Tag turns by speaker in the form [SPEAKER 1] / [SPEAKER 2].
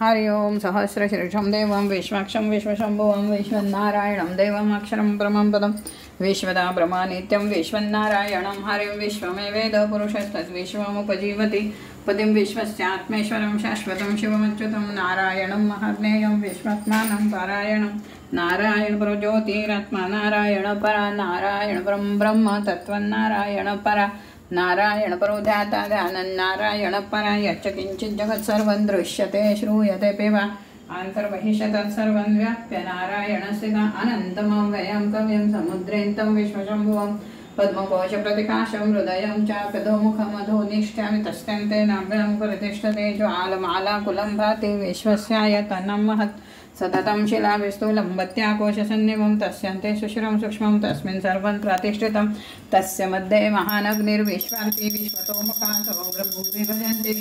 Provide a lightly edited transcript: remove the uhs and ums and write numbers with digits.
[SPEAKER 1] हरि ओम सहस्रशीर्षं देवं विश्वाक्षं विश्वशम्भुवं विश्वनारायणं देवमक्षरं परमं पदं विश्वदा ब्रह्मनित्यं विश्वनारायणं हरिं विश्वमेवेद पुरुषस्तद्विश्वमुपजीवति पदिं विश्वस्यात्मेश्वरं शाश्वतं शिवमच्युतं नारायणं महर्नेयं विश्वात्मानं पारायणं नारायण परो ज्योतिरात्मा नारायण परा नारायण परं ब्रह्म तत्त्वनारायण परा नारायण परो ध्याता ध्यानं नारायण परा यच्च किंचित् जगत् सर्वं दृश्यते श्रूयते पिबा आन्तर्बहिषतः सर्वं व्याप्य नारायणस्य अनन्तमव्ययं कव्यं समुद्रेन्तं विश्वशम्भुवं पद्मकोशप्रतिकाशं हृदयं चाप्यधोमुखमधो निष्ठ्यामि तस्यन्ते नाभ्यं प्रतिष्ठते ज्वालमालाकुलं भाति विश्वस्यायतनं महत् सततं शिलाविस्तूलं बत्याकोशसन्निभं तस्यन्ते सुशिरं सूक्ष्मं तस्मिन् सर्वं प्रतिष्ठितं तस्य मध्ये महानग्निर्विश्वार्ति विश्वतोमुखासो भूमि भजन्ति